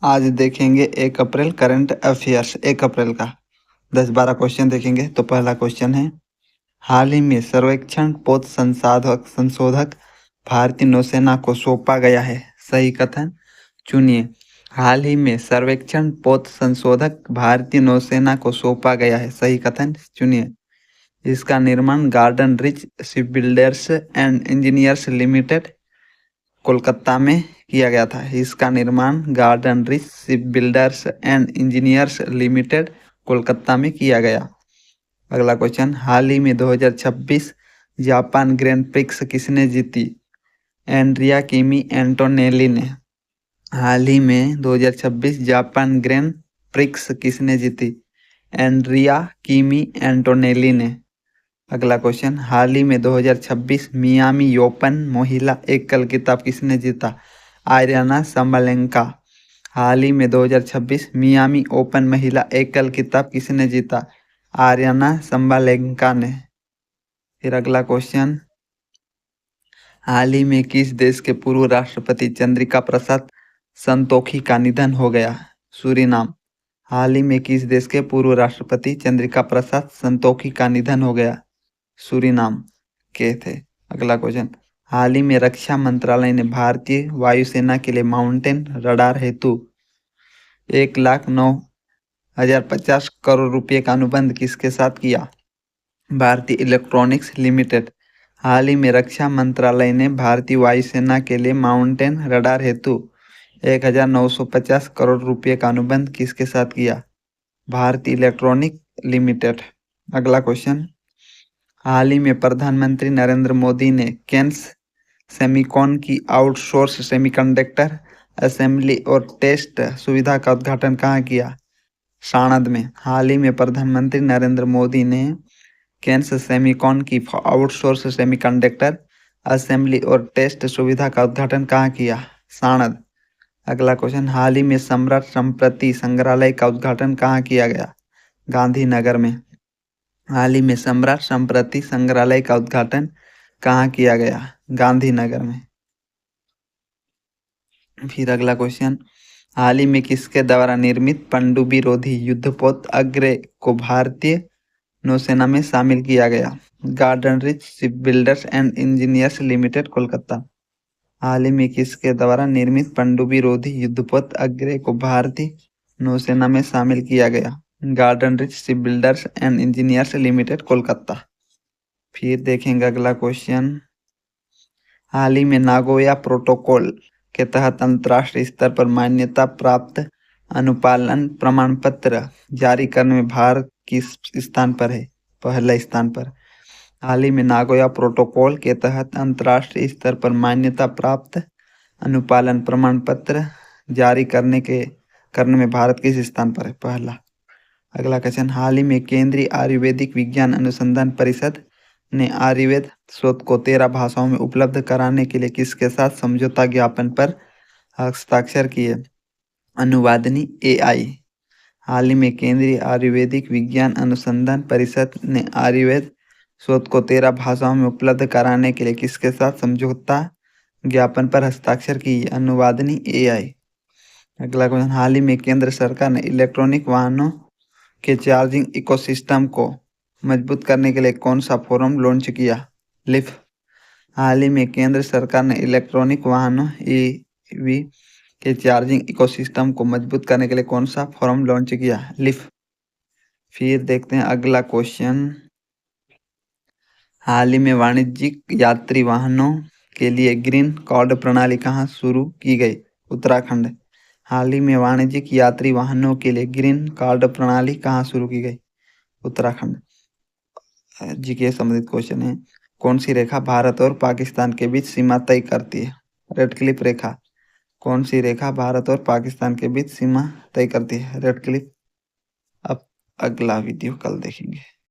आज देखेंगे 1 अप्रैल current affairs 1 अप्रैल का 10-12 क्वेश्चन देखेंगे। तो पहला क्वेश्चन है, हाल ही में सर्वेक्षण पोत संशोधक भारतीय नौसेना को सौंपा गया है, सही कथन चुनिए। हाल ही में सर्वेक्षण पोत संशोधक भारतीय नौसेना को सौंपा गया है, सही कथन चुनिए। इसका निर्माण garden Reach Shipbuilders and Engineers Limited Kolkata में किया गया था। इसका निर्माण garden Reach Shipbuilders and Engineers Limited Kolkata में किया गया। अगला क्वेश्चन, हाल ही में 2026 जापान ग्रैंड प्रिक्स किसने जीती? एंड्रिया किमी एंटोनेली ने। हाल ही में 2026 जापान ग्रैंड प्रिक्स किसने जीती? एंड्रिया किमी एंटोनेली ने। अगला क्वेश्चन, हाल ही में 2026 मियामी ओपन महिला एकल खिताब किसने जीता? Aryna Sabalenka. हाल ही में 2026 मियामी ओपन महिला एकल खिताब किसने जीता? आर्याना साबालेंका ने। फिर अगला क्वेश्चन, हाल ही में किस देश के पूर्व राष्ट्रपति चंद्रिका प्रसाद संतोखी का निधन हो गया? सूरीनाम। हाल ही में किस देश के पूर्व राष्ट्रपति चंद्रिका प्रसाद संतोखी का निधन हो गया? सूरीनाम के थे। अगला क्वेश्चन, हाल ही में रक्षा मंत्रालय ने भारतीय वायुसेना के लिए माउंटेन रडार हेतु 1,09,050 करोड़ रुपए का अनुबंध किसके साथ किया? भारतीय इलेक्ट्रॉनिक्स लिमिटेड। हाल ही में रक्षा मंत्रालय ने भारतीय वायुसेना के लिए माउंटेन रडार हेतु 1,950 करोड़ रुपए का अनुबंध किसके साथ किया? भारतीय इलेक्ट्रॉनिक लिमिटेड। अगला क्वेश्चन, हाल ही में प्रधानमंत्री नरेंद्र मोदी ने केन्स सेमीकॉन की आउटसोर्स सेमीकंडक्टर असेंबली और टेस्ट सुविधा का उद्घाटन कहाँ किया? साणंद में। हाल ही में प्रधानमंत्री नरेंद्र मोदी ने केन्स सेमीकॉन की आउटसोर्स सेमीकंडक्टर असेंबली और टेस्ट सुविधा का उद्घाटन कहाँ किया? साणंद। अगला क्वेश्चन, हाल ही में सम्राट संप्रति संग्रहालय का उद्घाटन कहाँ किया गया? गांधीनगर में। हाल ही में सम्राट संप्रति संग्रहालय का उद्घाटन कहाँ किया गया? गांधीनगर में। फिर अगला क्वेश्चन, हाल ही में किसके द्वारा निर्मित पनडुब्बी रोधी युद्धपोत अग्रे को भारतीय नौसेना में शामिल किया गया? Garden Reach Shipbuilders and Engineers Limited Kolkata. हाल ही में किसके द्वारा निर्मित पनडुब्बी रोधी युद्धपोत अग्रे को भारतीय नौसेना में शामिल किया गया? Garden Reach Shipbuilders and Engineers Limited Kolkata. फिर देखेंगे अगला क्वेश्चन, हाल ही में नागोया प्रोटोकॉल के तहत अंतर्राष्ट्रीय स्तर पर मान्यता प्राप्त अनुपालन प्रमाण पत्र जारी करने में भारत किस स्थान पर है? पहला स्थान पर। हाल ही में नागोया प्रोटोकॉल के तहत अंतर्राष्ट्रीय स्तर पर मान्यता प्राप्त अनुपालन प्रमाण पत्र जारी करने में भारत किस स्थान पर है? पहला। अगला क्वेश्चन, हाल ही में केंद्रीय आयुर्वेदिक विज्ञान अनुसंधान परिषद ने आयुर्वेद शोध को 13 भाषाओं में उपलब्ध कराने के लिए किसके साथ समझौता ज्ञापन पर हस्ताक्षर किए? अनुवादनी AI। हाल ही में केंद्रीय आयुर्वेदिक विज्ञान अनुसंधान परिषद ने आयुर्वेद शोध को 13 भाषाओं में उपलब्ध कराने के लिए किसके साथ समझौता ज्ञापन पर हस्ताक्षर किए? अनुवादनी AI। अगला क्वेश्चन, हाल ही में केंद्र सरकार ने इलेक्ट्रॉनिक वाहनों के चार्जिंग इकोसिस्टम को मजबूत करने के लिए कौन सा फोरम लॉन्च किया? लिफ। हाल ही में केंद्र सरकार ने इलेक्ट्रॉनिक वाहनों EV के चार्जिंग इकोसिस्टम को मजबूत करने के लिए कौन सा फोरम लॉन्च किया? लिफ। फिर देखते हैं अगला क्वेश्चन, हाल ही में वाणिज्यिक यात्री वाहनों के लिए ग्रीन कार्ड प्रणाली कहाँ शुरू की गई? उत्तराखंड। हाल ही में वाणिज्यिक यात्री वाहनों के लिए ग्रीन कार्ड प्रणाली कहाँ शुरू की गई? उत्तराखंड। जीके संबंधित क्वेश्चन है, कौन सी रेखा भारत और पाकिस्तान के बीच सीमा तय करती है? रेड क्लिफ रेखा। कौन सी रेखा भारत और पाकिस्तान के बीच सीमा तय करती है? Red Cliff. अब अगला वीडियो कल देखेंगे।